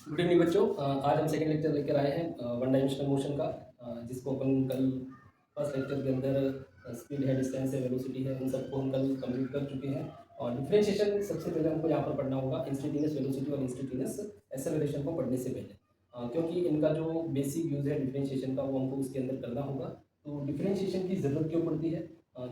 Good evening बच्चों। आज हम सेकेंड लेक्चर लेकर आए हैं वन डायमेंशनल मोशन का, जिसको अपन कल फर्स्ट लेक्चर के अंदर स्पीड है, डिस्टेंस है, वेलोसिटी है, उन सबको हम कल कंप्लीट कर चुके हैं। और डिफरेंशिएशन सबसे पहले हमको यहाँ पर पढ़ना होगा, इंस्टेंटेनियस वेलोसिटी और इंस्टेंटेनियस एक्सेलरेशन को पढ़ने से पहले, क्योंकि इनका जो बेसिक यूज़ है डिफरेंशिएशन का वो हमको उसके अंदर करना होगा। तो डिफरेंशिएशन की ज़रूरत क्यों पड़ती है,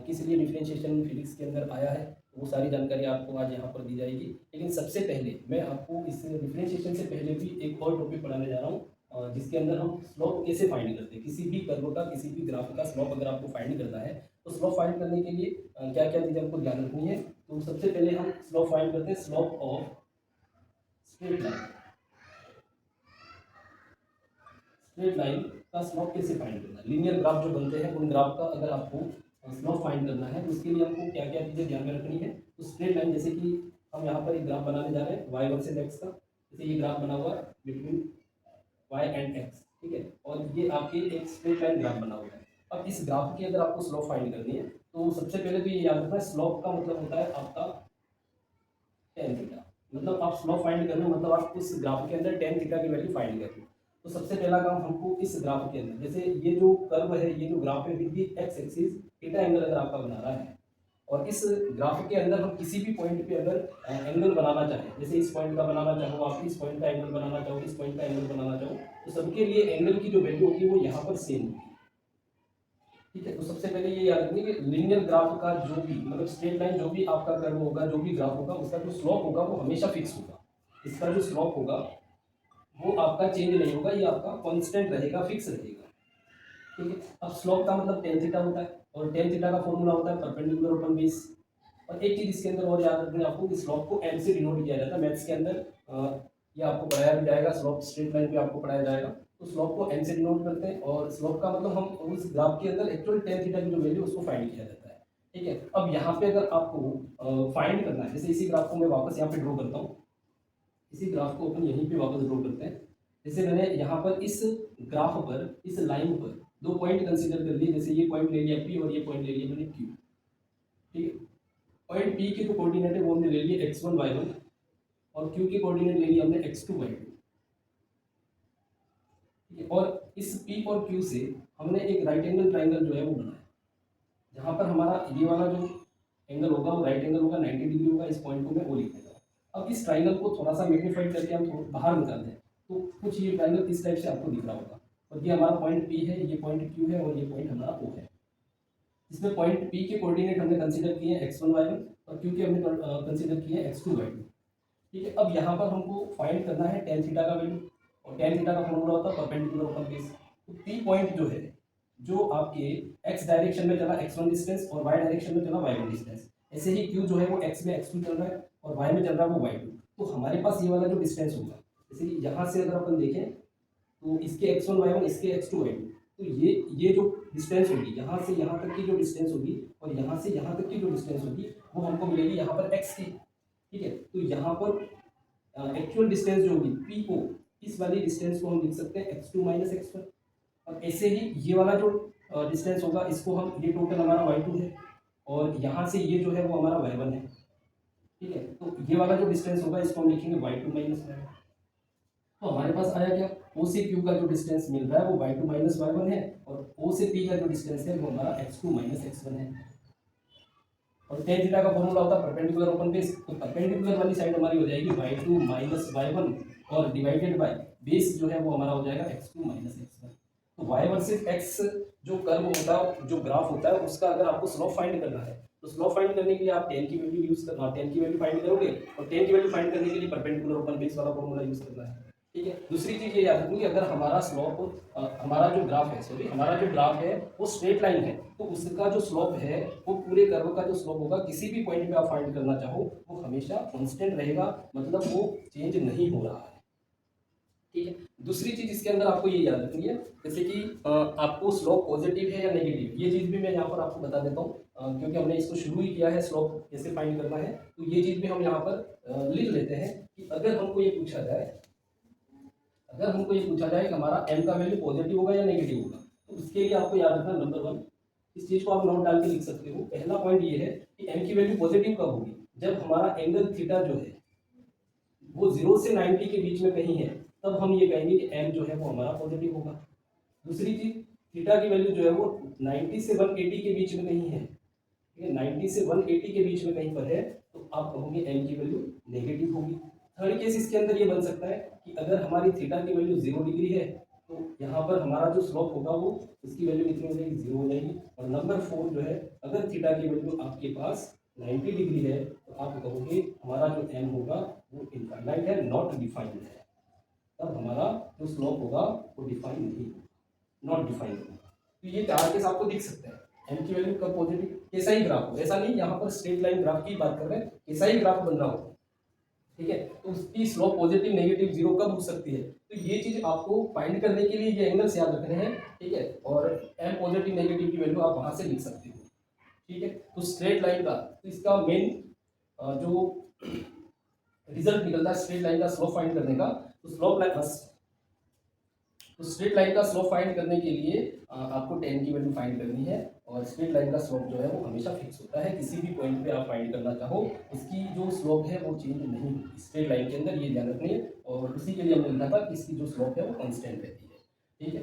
किस लिए डिफरेंशिएशन फिजिक्स के अंदर आया है, वो सारी जानकारी आपको आज यहाँ पर दी जाएगी। लेकिन सबसे पहले मैं आपको इस डिफरेंशिएशन से पहले भी एक और टॉपिक पढ़ाने जा रहा हूँ, जिसके अंदर हम स्लोप कैसे फाइंड करते हैं। किसी भी कर्व का, किसी भी ग्राफ का स्लोप अगर आपको फाइंड करना है तो स्लोप फाइंड करने के लिए क्या क्या चीज़ें आपको ध्यान रखनी है। तो सबसे पहले हम स्लोप फाइंड करते हैं, slope of straight line. Straight line का स्लोप कैसे फाइंड करना है, लीनियर ग्राफ जो बनते हैं उन ग्राफ का अगर आपको स्लोप फाइंड करना है तो उसके लिए हमको क्या क्या चीज़ें ध्यान में रखनी है। तो स्ट्रेट लाइन, जैसे कि हम यहाँ पर एक ग्राफ बनाने जा रहे हैं y वर्सेस x का, जैसे ये ग्राफ बना हुआ है बिटवीन y एंड x, ठीक है, और ये आपके एक स्ट्रेट लाइन ग्राफ बना हुआ है। अब इस ग्राफ की अगर आपको स्लोप फाइंड करनी है तो सबसे पहले तो ये याद रखना है, स्लोप का मतलब होता है आपका टेन थीटा। मतलब आप स्लोप फाइंड करना मतलब आप उस ग्राफ के अंदर टेन थीटा की वैल्यू फाइंड करें। तो सबसे पहला काम हमको इस ग्राफ के अंदर, जैसे ये जो कर्व है, ये जो ग्राफ है with the x axis theta angle अगर आपका बना रहा है, और इस ग्राफ के अंदर हम किसी भी पॉइंट पे अगर एंगल बनाना चाहें, जैसे इस पॉइंट का बनाना चाहो, आप इस पॉइंट का एंगल बनाना चाहो, इस पॉइंट का एंगल बनाना चाहो, तो सबके लिए एंगल की जो वैल्यू होगी वो यहाँ पर सेम होगी, ठीक है। तो सबसे पहले ये याद रखिए कि लीनियर ग्राफ का जो भी मतलब स्ट्रेट लाइन जो भी आपका कर्व होगा, जो भी ग्राफ होगा, उसका जो स्लोप होगा वो हमेशा फिक्स होगा। इसका जो स्लोप होगा वो आपका चेंज नहीं होगा, ये आपका कांस्टेंट रहेगा, फिक्स रहेगा, ठीक है। अब स्लोप का मतलब टेन थीटा होता है, और टेन थीटा का फॉर्मूला होता है परपेंडिकुलर अपॉन बेस। और एक चीज इसके अंदर और याद रखनी है आपको कि स्लोप को एम से डिनोट किया जाता है मैथ्स के अंदर। ये आपको पढ़ाया भी जाएगा, स्लोप स्ट्रेट लाइन पे आपको पढ़ाया जाएगा। तो स्लोप को एम से डिनोट करते हैं, और स्लोप का मतलब हम उस ग्राफ के अंदर एक्चुअल टेन थीटा की जो वैल्यू उसको फाइंड किया जाता है, ठीक है। अब यहाँ पे अगर आपको फाइंड करना है, जैसे इसी ग्राफ को मैं वापस यहाँ पे ड्रॉ करता हूँ, इसी ग्राफ को अपन यहीं पे वापस ड्रॉ करते हैं। जैसे मैंने यहाँ पर इस ग्राफ पर, इस लाइन पर दो पॉइंट कंसीडर कर लिए, जैसे ये पॉइंट ले लिया पी और ये पॉइंट ले लिया मैंने क्यू, ठीक है। पॉइंट पी के जो कोऑर्डिनेट है वो हमने ले लिए x1 y1, और क्यू के कोऑर्डिनेट ले लिए हमने x2 y2, ठीक है। और इस p और q से हमने एक राइट एंगल ट्राइंगल जो है वो बनाया, जहाँ पर हमारा ये वाला जो एंगल होगा वो राइट एंगल होगा, 90 डिग्री होगा। इस पॉइंट को मैं ओ लिख देता हूँ। अब इस ट्राइंगल को थोड़ा सा मैग्नीफाइड करके हम थोड़ा बाहर निकाल दें तो कुछ ये ट्राइंगल इस टाइप से आपको दिख रहा होगा, और ये हमारा पॉइंट P है, ये पॉइंट Q है, और ये पॉइंट हमारा O है। इसमें पॉइंट P के कोऑर्डिनेट हमने कंसीडर किए हैं x1 y1, और Q के हमने कंसीडर किए हैं x2 y2, ठीक है। अब यहाँ पर हमको फाइंड करना है टेन थीटा का वैल्यू, और टेन थीटा का फॉर्मूला होता है परपेंडिकुलर अपॉन बेस। तो P पॉइंट जो है, जो आपके x डायरेक्शन में चला x1 डिस्टेंस, और y डायरेक्शन में चला y1 डिस्टेंस, ऐसे ही Q जो है वो x में x2 चल रहा है, और y में चल रहा है वो y2। तो हमारे पास ये वाला जो डिस्टेंस होगा, जैसे कि यहाँ से अगर अपन देखें तो इसके x1 y1, इसके x2 y2, तो ये जो डिस्टेंस होगी, यहाँ से यहाँ तक की जो डिस्टेंस होगी, और यहाँ से यहाँ तक की जो डिस्टेंस होगी, वो हमको मिलेगी यहाँ पर x की, ठीक है। तो यहाँ पर एक्चुअल डिस्टेंस जो होगी पी ओ, इस वाली डिस्टेंस को हम लिख सकते हैं x2 माइनस x1। अब ऐसे ही ये वाला जो डिस्टेंस होगा, इसको हम, ये टोटल हमारा y2 है, और यहाँ से ये जो है वो हमारा y1 है, ठीक है। तो ये वाला जो डिस्टेंस होगा इसको हम लिखेंगे y2 माइनस y1। तो हमारे पास आया क्या, O से Q का जो डिस्टेंस मिल रहा है वो y2 माइनस y1 है, और O से P का जो डिस्टेंस है वो हमारा x2 माइनस x1 है। और टेन थीटा का फॉर्मूला होता है परपेंडिकुलर अपॉन बेस। तो परपेंडिकुलर वाली साइड हमारी हो जाएगी y2 माइनस y1, और डिवाइडेड बाय बेस जो है वो हमारा हो जाएगा x2 माइनस x1। तो y वर्सेस x जो कर्व होता है, जो ग्राफ होता है, उसका अगर आपको स्लोप फाइंड करना है तो स्लोप फाइंड करने के लिए आप टेन की वैल्यू यूज करना, टेन की वैल्यू फाइंड करोगे, और टेन की वैल्यू फाइंड करने के लिए परपेंडिकुलर अपॉन बेस वाला फॉर्मूला यूज करना है, ठीक है। दूसरी चीज ये याद रखनी कि अगर हमारा स्लोप, हमारा जो ग्राफ है, सॉरी, हमारा जो ग्राफ है वो स्ट्रेट लाइन है, तो उसका जो स्लोप है वो पूरे कर्व का जो स्लोप होगा, किसी भी पॉइंट पे आप फाइंड करना चाहो, वो हमेशा कांस्टेंट रहेगा, मतलब वो चेंज नहीं हो रहा है, ठीक है। दूसरी चीज इसके अंदर आपको ये याद रखनी है, जैसे कि आपको स्लोप पॉजिटिव है या नेगेटिव, ये चीज भी मैं यहाँ पर आपको बता देता हूँ, क्योंकि हमने इसको शुरू ही किया है स्लोप कैसे फाइंड करना है। तो ये चीज भी हम यहाँ पर लिख लेते हैं कि अगर हमको ये पूछा जाए, अगर हमको ये पूछा जाए कि हमारा m का वैल्यू पॉजिटिव होगा या नेगेटिव होगा, तो उसके लिए आपको याद रखना, नंबर वन, इस चीज को आप नोट डाल के लिख सकते हो। पहला पॉइंट ये है कि m की वैल्यू पॉजिटिव कब होगी, जब हमारा एंगल थीटा जो है वो 0 से 90 के बीच में कहीं है, तब हम ये कहेंगे कि m जो है वो हमारा पॉजिटिव होगा। दूसरी चीज, थीटा की वैल्यू जो है वो 90 से 180 के बीच में कहीं है, ठीक है, 90 से 180 के बीच में कहीं पर है, तो आप कहोगे m की वैल्यू नेगेटिव होगी। थर्ड केस इसके अंदर ये बन सकता है कि अगर हमारी थीटा की वैल्यू 0 डिग्री है तो यहाँ पर हमारा जो स्लोप होगा वो उसकी वैल्यू कितनी हो जाएगी, 0 हो जाएगी। और नंबर 4 जो है, अगर थीटा की वैल्यू आपके पास 90 डिग्री है तो आप कहोगे हमारा जो m होगा वो इनफाइनाइट है, नॉट डिफाइंड है। तब हमारा जो स्लोप होगा वो डिफाइन नहीं, नॉट डिफाइन होगा। तो ये चार केस आपको दिख सकते हैं। एम की वैल्यू कब पॉजिटिव, कैसा ही ग्राफ हो, ऐसा नहीं यहाँ पर स्ट्रेट लाइन ग्राफ की बात कर रहे हैं, कैसा ही ग्राफ बन रहा हो, ठीक है, तो उसकी स्लोप पॉजिटिव नेगेटिव जीरो कब हो सकती है। तो ये चीज आपको फाइंड करने के लिए ये एंगल्स याद रखने हैं, ठीक है। और एम पॉजिटिव नेगेटिव की वैल्यू आप वहां से लिख सकते हो, ठीक है। तो स्ट्रेट लाइन का, तो इसका मेन जो रिजल्ट निकलता है स्ट्रेट लाइन का स्लोप फाइंड करने का, तो स्ट्रेट लाइन का स्लोप फाइंड करने के लिए आपको टेन की वैल्यू फाइंड करनी है। और स्ट्रेट लाइन का स्लोप जो है वो हमेशा फिक्स होता है, किसी भी पॉइंट पे आप फाइंड करना चाहो उसकी जो स्लोप है वो चेंज नहीं होती स्ट्रेट लाइन के अंदर, ये ध्यान रखनी है। और उसी के लिए हमने लिखा था कि इसकी जो स्लोप है वो कांस्टेंट रहती है, ठीक है।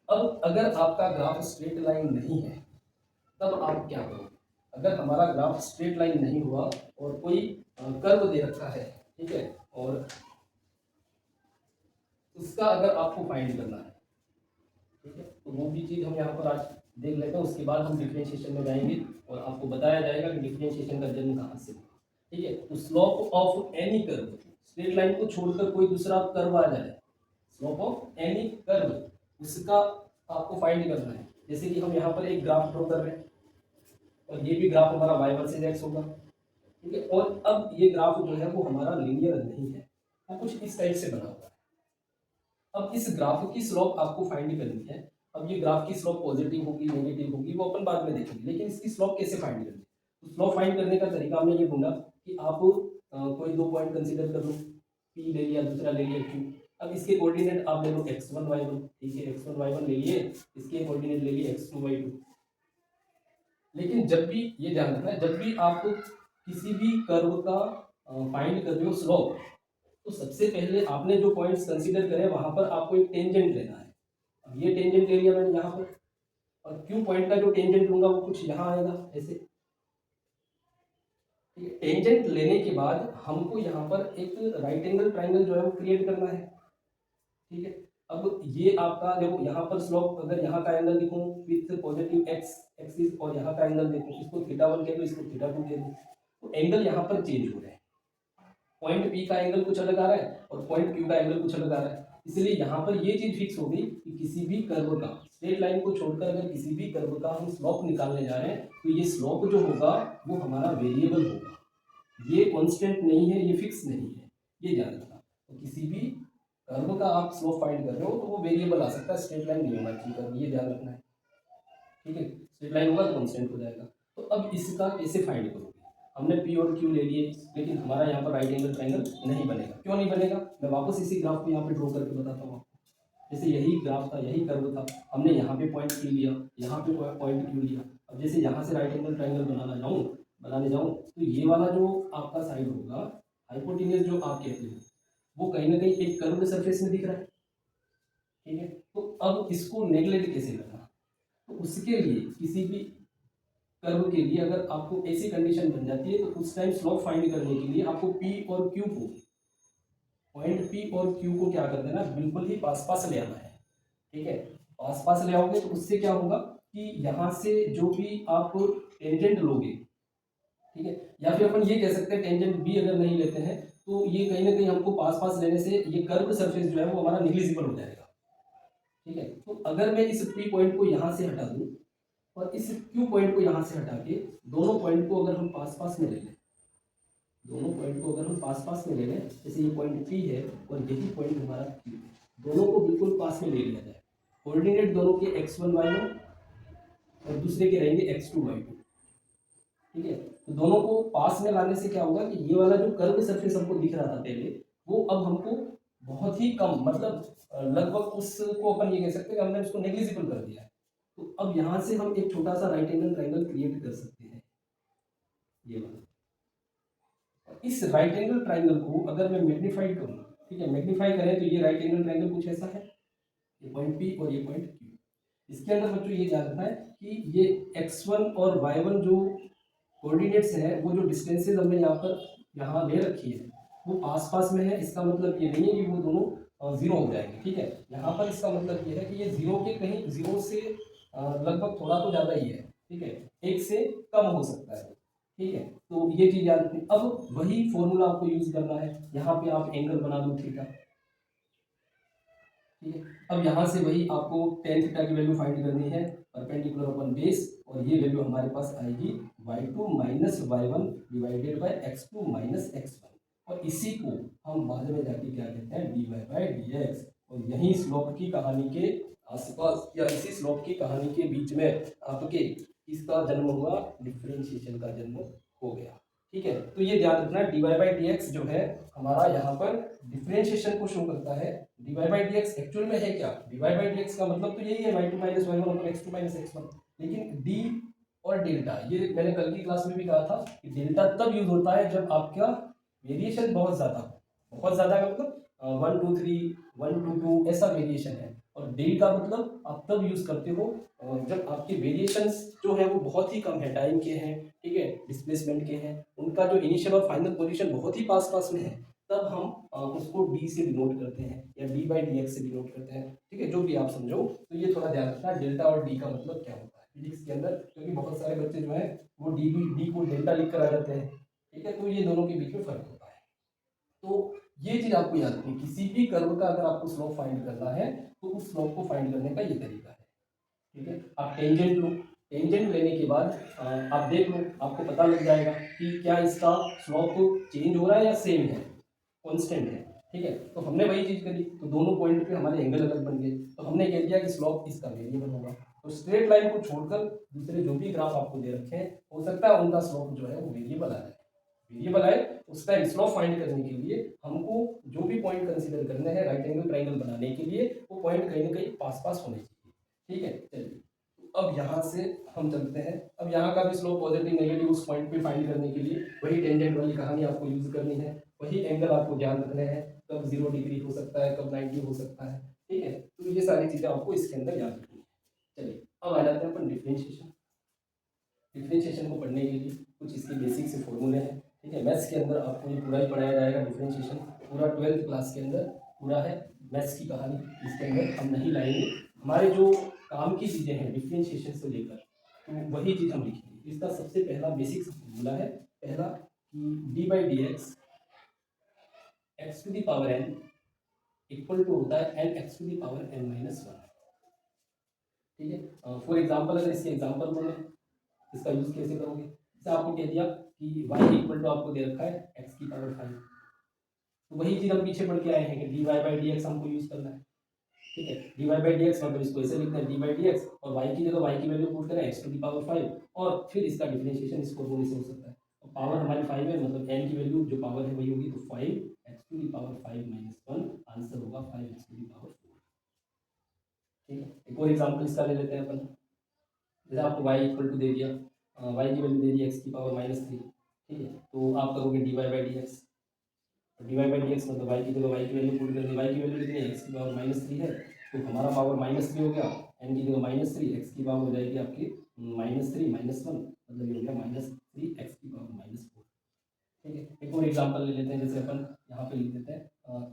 अब अगर आपका ग्राफ स्ट्रेट लाइन नहीं है तब आप क्या करोगे। अगर हमारा ग्राफ स्ट्रेट लाइन नहीं हुआ और कोई कर्व दे रखा है, ठीक है, और उसका अगर आपको फाइंड करना है, ठीक है, तो वो भी चीज़ हम यहाँ पर आज देख लेते हैं। उसके बाद हम डिफरेंशिएशन में जाएंगे और आपको बताया जाएगा कि डिफरेंशिएशन का जन्म कहाँ से हुआ, ठीक है। तो slope of any curve, straight line को छोड़कर कोई दूसरा कर्व आ जाए, स्लोप ऑफ एनी कर्व उसका आपको फाइंड करना है। जैसे कि हम यहाँ पर एक ग्राफ ड्रॉ कर रहे हैं और ये भी ग्राफ हमारा y वर्सेज x होगा, ठीक है। और अब ये ग्राफ जो है वो हमारा लीनियर नहीं है, वो कुछ इस टाइप से बना हुआ है। अब इस ग्राफ की स्लोप आपको फाइंड करनी है। अब ये ग्राफ की स्लोप पॉजिटिव होगी नेगेटिव होगी वो अपन बाद में देखेंगे, लेकिन इसकी स्लोप कैसे फाइंड करनी है। तो स्लोप फाइंड करने का तरीका हमने ये ढूंढा कि आप कोई दो पॉइंट कंसीडर कर लो, P ले लिया, दूसरा ले लिया Q। अब इसके कोऑर्डिनेट आप ले लो x1 y1, ठीक है, x1 y1 ले लिए, इसके कोऑर्डिनेट ले लिए x2 y2। लेकिन जब भी ये ध्यान रखना है, जब भी आप किसी भी कर्व का फाइंड कर रहे हो स्लोप, तो सबसे पहले आपने जो पॉइंट्स कंसीडर करे वहां पर आपको एक टेंजेंट लेना है। अब ये टेंजेंट ले लिया मैंने यहाँ पर, और क्यू पॉइंट का जो टेंजेंट लूंगा वो कुछ यहाँ आएगा ऐसे। टेंजेंट लेने के बाद हमको यहाँ पर एक राइट एंगल ट्राइंगल जो है वो क्रिएट करना है, ठीक है। अब ये आपका देखो यहाँ पर स्लोप, अगर यहाँ का एंगल देखूं विथ पॉजिटिव एक्स एक्सिस और यहाँ का एंगल देखो, इसको θ1 कह दो, इसको θ2 कह दो, तो एंगल यहाँ पर चेंज हो रहे हैं। पॉइंट P का एंगल कुछ अलग आ रहा है और पॉइंट Q का एंगल कुछ अलग आ रहा है। इसलिए यहाँ पर ये चीज फिक्स हो गई कि किसी भी कर्व का, स्ट्रेट लाइन को छोड़कर अगर किसी भी कर्व का हम स्लोप निकालने जा रहे हैं तो ये स्लोप जो होगा वो हमारा वेरिएबल होगा, ये कांस्टेंट नहीं है, ये फिक्स नहीं है, ये ध्यान रखना। तो किसी भी कर्व का आप स्लोप फाइंड कर रहे हो तो वो वेरिएबल आ सकता है, स्ट्रेट लाइन नहीं होना चाहिए, ये ध्यान रखना है, ठीक है। स्ट्रेट लाइन होगा तो कांस्टेंट हो जाएगा। तो अब इसका कैसे फाइंड करोगे। हमने P और Q ले लिए, लेकिन हमारा यहाँ पर राइट एंगल ट्राइंगल नहीं बनेगा। क्यों नहीं बनेगा, मैं वापस इसी ग्राफ को यहाँ पे ड्रॉ करके बताता हूँ आपको। जैसे यही ग्राफ था, यही कर्व था, हमने यहाँ पे पॉइंट P लिया, यहाँ पे पॉइंट Q लिया। अब जैसे यहाँ से राइट एंगल ट्राइंगल बनाने जाऊँ तो ये वाला जो आपका साइड होगा, हाइपोटेन्यूज जो आप कहते हो, वो कहीं ना कहीं एक कर्व सरफेस में दिख रहा है, ठीक है। तो अब इसको नेगलेक्ट कैसे करना, तो उसके लिए किसी भी कर्व के लिए अगर आपको ऐसी कंडीशन बन जाती है तो उस टाइम स्लोप फाइंड करने के लिए आपको P और Q को, पॉइंट P और Q को क्या कर देना, बिल्कुल ही पास पास ले आना है, ठीक है। पास पास ले आओगे तो उससे क्या होगा कि यहाँ से जो भी आप टेंजेंट लोगे, ठीक है, या फिर अपन ये कह सकते हैं टेंजेंट भी अगर नहीं लेते हैं तो ये कहीं ना कहीं हमको पास पास लेने से ये कर्व सरफेस जो है वो हमारा निग्लिजिबल हो जाएगा, ठीक है। तो अगर मैं इस P पॉइंट को यहाँ से हटा दूँ और इस Q पॉइंट को यहाँ से हटा के दोनों पॉइंट को अगर हम पास पास में ले लें, दोनों पॉइंट को अगर हम पास पास में ले लें, जैसे ये पॉइंट P है और यही पॉइंट हमारा Q है, दोनों को बिल्कुल पास में ले लिया जाए। कोऑर्डिनेट दोनों के x1 y1 और दूसरे के रहेंगे x2 y2, ठीक है। तो दोनों को पास में लाने से क्या होगा कि ये वाला जो कर्व सरफेस हमको दिख रहा था पहले, वो अब हमको बहुत ही कम, मतलब लगभग उसको अपन ये कह सकते हैं कि हमने उसको नेग्लिजिबल कर दिया है। तो अब यहाँ से हम एक छोटा सा राइट एंगल ट्राइंगल क्रिएट कर सकते हैं, ये वाला। इस राइट एंगल ट्राइंगल को अगर मैं मैग्नीफाइड करूँ ठीक है, मैग्नीफाई करें तो ये राइट एंगल ट्रायंगल कुछ ऐसा है, ये पॉइंट पी और ये पॉइंट क्यू। इसके अंदर बच्चों ये याद रखना है कि ये x1 और y1 जो कोऑर्डिनेट्स हैं, वो जो डिस्टेंसेस हमने यहाँ पर यहाँ ले रखी है वो पास पास में है। इसका मतलब ये नहीं है कि वो दोनों जीरो हो जाएंगे। ठीक है, यहाँ पर इसका मतलब ये है कि ये जीरो के कहीं जीरो से लगभग थोड़ा तो ज़्यादा ही है। ठीक है, एक से कम हो सकता है। ठीक है, तो ये चीज़ याद रखनी। अब वही फॉर्मूला आपको यूज करना है। यहाँ पे आप एंगल बना दो थीटा। ठीक है, अब यहाँ से वही आपको टेन थीटा की वैल्यू फाइंड करनी है, परपेंडिकुलर अपन बेस, और ये वैल्यू हमारे पास आएगी y2 minus y1 divided by x2 minus x1। और इसी को हम बाद में जाके क्या कहते हैं, dy बाय dx। और यही स्लोप की कहानी के आसपास या इसी स्लोप की कहानी के बीच में आपके इसका जन्म हुआ, डिफरेंशिएशन का जन्म हो गया। ठीक है, तो ये ध्यान रखना, dy बाई डी एक्स जो है हमारा यहाँ पर डिफरेंशिएशन को शो करता है। dy by d x actual में है क्या, dy बाई डी एक्स का मतलब तो यही है y2 minus Y one x2 minus x1। लेकिन d और डेल्टा, ये मैंने कल की क्लास में भी कहा था कि डेल्टा तब यूज होता है जब आपका वेरिएशन बहुत ज़्यादा हो। बहुत ज़्यादा का मतलब 1 2 3 1 2 2 ऐसा वेरिएशन है। और डेल का मतलब आप तब यूज करते हो जब आपके वेरिएशंस जो है वो बहुत ही कम है, टाइम के हैं, ठीक है, डिस्प्लेसमेंट के हैं, उनका जो इनिशियल और फाइनल पोजीशन बहुत ही पास पास में है, तब हम उसको डी से डिनोट करते हैं या डी बाई डी एक्स से डिनोट करते हैं। ठीक है, जो भी आप समझो, तो ये थोड़ा ध्यान रखना डेल्टा और डी का मतलब क्या होता है फिजिक्स के अंदर, क्योंकि बहुत सारे बच्चे जो है वो डी को डेल्टा लिख कर आ जाते हैं। ठीक है, तो ये दोनों के बीच में फर्क होता है। तो ये चीज आपको याद रखनी, किसी भी कर्व का अगर आपको स्लोप फाइंड करना है तो उस स्लोप को फाइंड करने का ये तरीका है। ठीक है, आप टेंजेंट लो, टेंजेंट लेने के बाद आप देख लो, आपको पता लग जाएगा कि क्या इसका स्लोप चेंज हो रहा है या सेम है, कांस्टेंट है। ठीक है, तो हमने वही चीज करी, तो दोनों पॉइंट पे हमारे एंगल अलग बन गए, तो हमने कह दिया कि स्लोप इसका वेरिएबल होगा। तो स्ट्रेट लाइन को छोड़कर दूसरे जो भी ग्राफ आपको दे रखे हैं, हो सकता है उनका स्लोप जो है वो वेरिएबल आ जाए। वेरिएबल आए उस टाइम स्लोप फाइंड करने के लिए हमको जो भी पॉइंट कंसीडर करने हैं राइट एंगल ट्रायंगल बनाने के लिए, वो पॉइंट कहीं ना कहीं पास पास होने चाहिए। ठीक है, चलिए अब यहाँ से हम चलते हैं। अब यहाँ का भी स्लोप पॉजिटिव नेगेटिव उस पॉइंट पे फाइंड करने के लिए वही टेंजेंट वाली कहानी आपको यूज करनी है, वही एंगल आपको ध्यान रखने हैं, कब 0 डिग्री हो सकता है, कब 90 हो सकता है। ठीक है, तो ये सारी चीजें आपको इसके अंदर याद रखनी है। चलिए अब आ जाते हैं अपन डिफरेंशिएशन। डिफरेंशिएशन को पढ़ने के लिए कुछ इसके बेसिक से फॉर्मूले हैं। ठीक है, मैथ्स के अंदर आपको ये पूरा ही पढ़ाया जाएगा, डिफरेंशिएशन पूरा 12th क्लास के अंदर पूरा है। मैथ्स की कहानी इसके अंदर हम नहीं लाएंगे, हमारे जो काम की चीज़ें हैं डिफरेंशिएशन से लेकर, तो वही चीज़ हम लिखेंगे। इसका सबसे पहला बेसिक फॉर्मूला है, पहला कि d by d x to the power n equal to होता है n x to the power n minus one. ठीक है, फॉर एग्जाम्पल अगर इसके एग्जाम्पल को मैं इसका यूज कैसे करोगे, जैसे आपको कह दिया कि y इक्वल टू आपको दे रखा है x की पावर 5, तो वही चीज हम पीछे पढ़ के आए हैं कि dy बाई डी एक्स हमको यूज करना है। ठीक है, dy बाई डी एक्स मतलब इसको ऐसे लिखना है डी बाई डी एक्स, और y की जगह y की वैल्यू पुट करें x टू दी पावर 5, और फिर इसका डिफरेंशिएशन इस फॉर्मूले से हो सकता है। और पावर हमारी 5 है, मतलब n की वैल्यू जो पावर है वही होगी, तो 5 x to the power 5 minus 1, answer होगा 5 x टू दी पावर 4। ठीक है, एक और एग्जाम्पल इसका ले लेते हैं अपन। जैसे आपको y इक्वल टू दे दिया, y की वैल्यू दे दी x की पावर -3। ठीक है, तो आप करोगे dy by d x, dy by d x मतलब y की जगह y की वैल्यू पुट कर दी, y की वैल्यू कितनी है, x की पावर -3 है, तो हमारा पावर -3 हो गया, n की जगह -3, x की पावर हो जाएगी आपकी -3 -1, मतलब ये हो गया -3 x की पावर -4। ठीक है, एक और एग्जांपल ले लेते हैं, जैसे अपन यहाँ पे लिख देते हैं,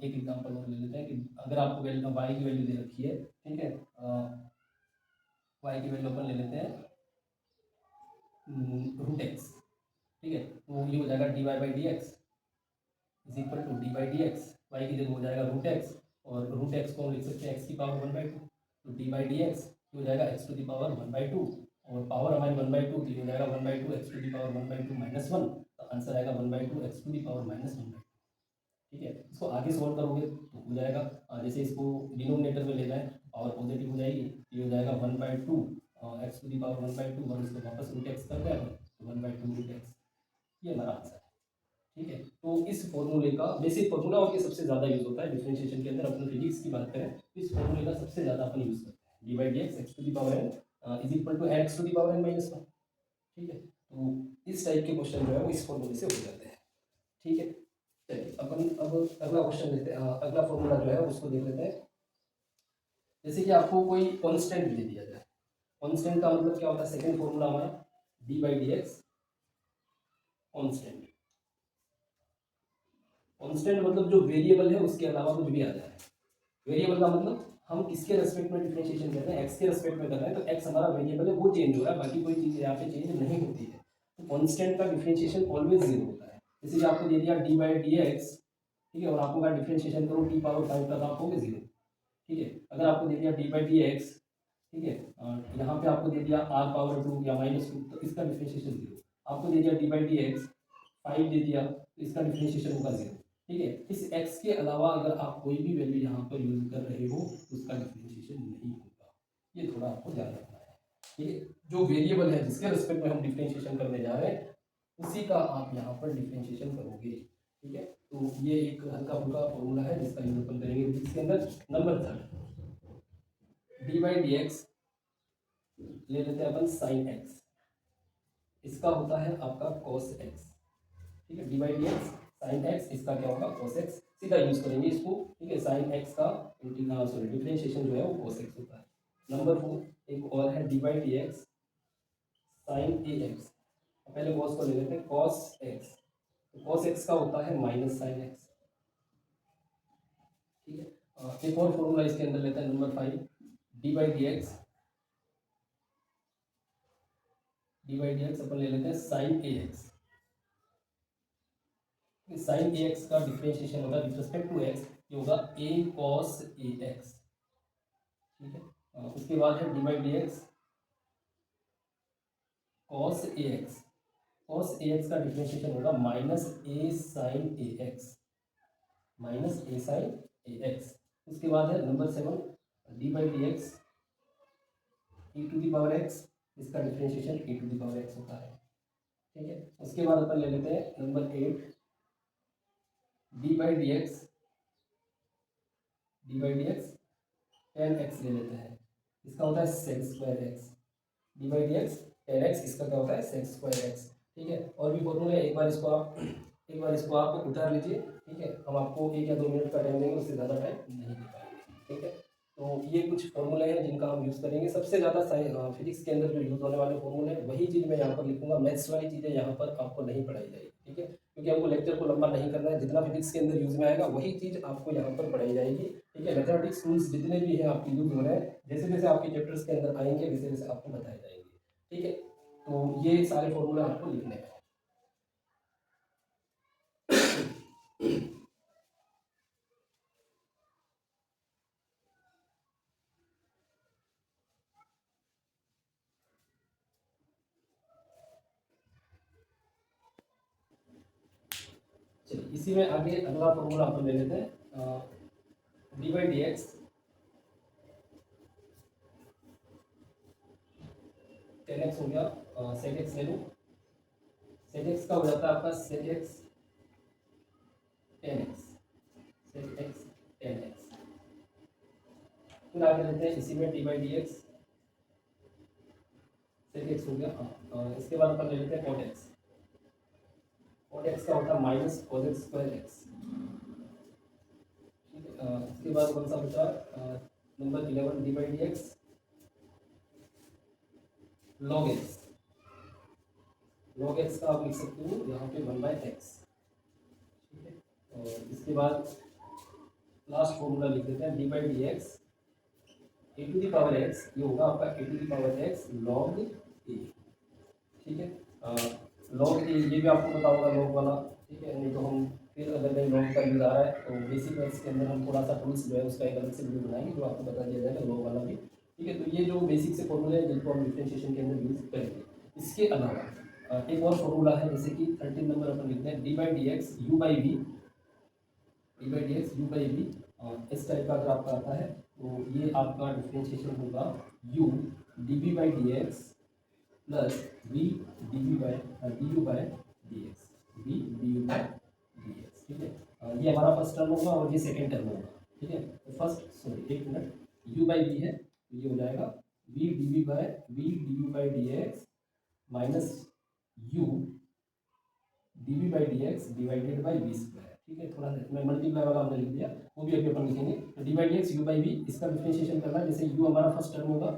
एक एग्जांपल और ले लेते हैं कि अगर आपको वैल्यू y की वैल्यू दे रखी है, ठीक है, y की वैल्यू अपन ले लेते हैं रूट एक्स। ठीक है, तो ये हो जाएगा d y by d x is equal to d by d x, y की जगह हो जाएगा रूट एक्स, और रूट एक्स को हम लिख सकते हैं एक्स की पावर 1/2, तो डी बाई डी एक्स हो जाएगा एक्स टू दी पावर 1/2, और पावर हमारी 1/2, तो ये हो जाएगा 1/2 एक्स टू दी पावर 1/2 -1, तो आंसर आएगा 1/2 एक्स टू दी पावर -1/2। ठीक है, इसको आगे सॉल्व करोगे तो हो जाएगा, जैसे इसको डिनोमिनेटर में लेना है, पावर पॉजिटिव हो जाएगी, ये हो जाएगा 1/2 एक्स टू दी पावर 1/2, और इसको वापस रूट एक्स कर दें तो 1/2 रूट एक्स, ये हमारा आंसर है। ठीक है, तो इस फॉर्मूले का बेसिक फॉर्मूला, और ये सबसे ज़्यादा यूज होता है डिफरेंशिएशन के अंदर। अपने फिजिक्स की बात करें तो इस फॉर्मूले का सबसे ज़्यादा अपन यूज़ करते हैं, d by d x x to the power n is equal to n x to the power n -1। ठीक है, तो इस टाइप के क्वेश्चन जो है वो इस फॉर्मूले से हो जाते हैं। ठीक है, चलिए अपन अब अगला क्वेश्चन लेते हैं, अगला फॉर्मूला जो है उसको देख लेते हैं। जैसे कि आपको कोई कांस्टेंट दे दिया जाए, कांस्टेंट का मतलब क्या होता है, सेकंड फॉर्मूला हमारा D by d x constant. Constant मतलब जो वेरिएबल है उसके अलावा कुछ भी आ जाए। वेरिएबल का मतलब हम किसके रेस्पेक्ट में डिफरेंशिएशन कर रहे हैं, एक्स के रेस्पेक्ट में कर रहे हैं, तो एक्स हमारा वेरिएबल है, वो चेंज हो रहा है, बाकी कोई चीज़ यहाँ पे चेंज नहीं होती है। तो कॉन्स्टेंट का डिफरेंशिएशन ऑलवेज जीरो होता है। जैसे कि आपको दे दिया डी बाई डी एक्स, ठीक है, और आपको कहा डिफरेंशिएशन करो टी पावर 5 तक, आप होगे जीरो। ठीक है, अगर आपको दे दिया डी बाई डी एक्स, ठीक है, यहाँ पे आपको दे दिया आर पावर 2 या -2, तो इसका डिफरेंशिएशन जीरो। आपको दे दिया डी बाई डी एक्स 5 दे दिया, तो इसका डिफरेंशिएशन होगा जीरो। ठीक है, इस x के अलावा अगर आप कोई भी वैल्यू यहाँ पर यूज कर रहे हो तो उसका डिफरेंशिएशन नहीं होगा। ये थोड़ा आपको ध्यान रखना है। ठीक है, जो वेरिएबल है जिसके रिस्पेक्ट में हम डिफरेंशिएशन करने जा रहे हैं उसी का आप यहाँ पर डिफरेंशिएशन करोगे। ठीक है, तो ये एक हल्का फुल्का फॉर्मूला है जिसका यूज अपन करेंगे इसके अंदर। Number third, D by d x ले लेते हैं अपन साइन एक्स, इसका होता है आपका कॉस एक्स। ठीक है, d by d x sine x, इसका क्या होगा कॉस एक्स, सीधा यूज करेंगे इसको। ठीक है, साइन एक्स का सॉरी डिफरेंशिएशन जो है वो कॉस एक्स होता है। नंबर 4 एक और है d by d x sine a x. पहले कॉस को ले लेते हैं, कॉस एक्स, तो कॉस एक्स का होता है माइनस साइन एक्स। ठीक है, एक और फॉर्मूला इसके अंदर लेते हैं, number 5 d by d x, d by d x अपन ले लेते हैं sine a x. Sine a x का डिफरेंशिएशन होगा विद रिस्पेक्ट टू एक्स, ये होगा ए कॉस ए एक्स। ठीक है, उसके बाद है d by d x cos a x, cos a x का डिफरेंशिएशन होगा minus a sine a x, minus a sine a x. उसके बाद है number 7 d by d x e to the power x, इसका differentiation e to the power x होता है। ठीक है, उसके बाद अपन ले लेते हैं number 8 D by d x, d by d x tan x ले लेते हैं, इसका होता है sex square x. D by d x tan x, इसका क्या होता है सेक्स स्क्वायर एक्स। ठीक है, और भी फॉर्मूले, एक बार इसको आप उतार लीजिए। ठीक है, हम आपको 1 या 2 मिनट का टाइम देंगे, उससे ज़्यादा टाइम नहीं दे पाएंगे। ठीक है, तो ये कुछ फॉर्मूले हैं जिनका हम यूज़ करेंगे। सबसे ज़्यादा फिजिक्स के अंदर जो यूज़ होने वाले फॉर्मूले हैं वही चीज़ मैं यहाँ पर लिखूंगा, मैथ्स वाली चीज़ें यहाँ पर आपको नहीं पढ़ाई जाएगी। ठीक है, क्योंकि हमको लेक्चर को लंबा नहीं करना है, जितना फिजिक्स के अंदर यूज़ में आएगा वही चीज़ आपको यहाँ पर पढ़ाई जाएगी। ठीक है, मैथमेटिक्स टूल्स जितने भी हैं आपके यूज हो रहे हैं, जैसे जैसे आपके चैप्टर्स के अंदर आएंगे वैसे वैसे आपको बताए जाएंगे। ठीक है, तो ये सारे फॉर्मूले आपको लिखने हैं। चलिए, इसी में आगे अगला फॉर्मूला अपन ले लेते हैं, d by d x tan x हो गया, सेक एक्स ले लो, सेक एक्स का हो जाता है आपका sec x tan x, sec x tan x. फिर आगे लेते हैं इसी में d by d x sec x हो गया, इसके बाद अपन ले लेते हैं कॉट एक्स, कॉट एक्स का होता है minus cos x square x. ठीक है, इसके बाद कौन सा बचा, number 11 D by d x log x, log x का आप लिख सकते हो यहाँ पे 1/x। ठीक है, और इसके बाद लास्ट फॉर्मूला लिख देते हैं d by d x a to the power x, ये होगा आपका a to the power x log a. ठीक है, लॉग ए ये भी आपको पता होगा लॉग वाला। ठीक है, नहीं तो हम फिर अगर नहीं लॉग का यूज आ रहा है तो बेसिक मैथ्स के अंदर हम थोड़ा सा टूल्स जो है उसका एक अलग से वीडियो बनाएंगे जो आपको बता दिया जाएगा लॉग वाला भी। ठीक है, तो ये जो बेसिक से फॉर्मूले हैं जिनको हम डिफरेंशिएशन के अंदर यूज करेंगे। इसके अलावा एक और फॉर्मूला है, जैसे कि 13 नंबर अपन लिखते हैं d by d x u by v, d by d x u by v, इस टाइप का अगर आपका आता है तो ये आपका डिफरेंशिएशन होगा u d b by d x plus v d b by d u by d x, v d u by d x. ठीक है, ये हमारा फर्स्ट टर्म होगा और ये सेकेंड टर्म होगा। ठीक है, तो फर्स्ट सॉरी एक मिनट, u बाई v है तो ये हो जाएगा v d b by v d u by d x minus u d b by d x divided by v square. ठीक है, थोड़ा सा मैं मल्टीप्लाई वाला हमने लिख दिया, वो भी अभी अपन लिखेंगे। तो d by d x u by v, इसका डिफरेंशिएशन करना है। जैसे यू हमारा फर्स्ट टर्म होगा,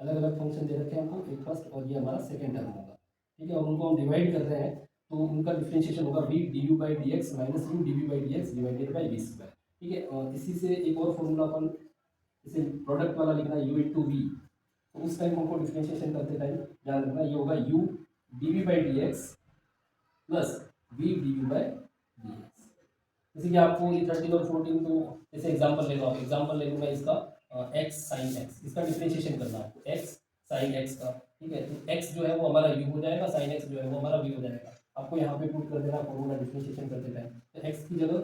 अलग अलग फंक्शन दे रखे हैं हमको, एक फर्स्ट और ये हमारा सेकेंड टर्म होगा, ठीक है। और उनको हम डिवाइड कर रहे हैं, तो उनका डिफरेंशिएशन होगा v d u by d x minus u d v by d x divided by v square, ठीक है। और इसी से एक और फॉर्मूला अपन, जैसे प्रोडक्ट वाला लिखना है यू इंटू वी, तो उस टाइम हमको डिफरेंशिएशन करते टाइम ध्यान रखना, ये होगा u d v by d x plus v d u by d x. जैसे कि आपको ये 13 और 14 को जैसे एग्जांपल ले लो, आप एग्जांपल ले लो, मैं इसका एक्स साइन एक्स, इसका डिफरेंशिएशन करना है आपको, एक्स साइन एक्स का, ठीक है। तो एक्स जो है वो हमारा यू हो जाएगा, साइन एक्स जो है वो हमारा वी हो जाएगा। आपको यहाँ पे पुट कर देना फॉर्मूला डिफरेंशिएशन करते टाइम, तो एक्स की जगह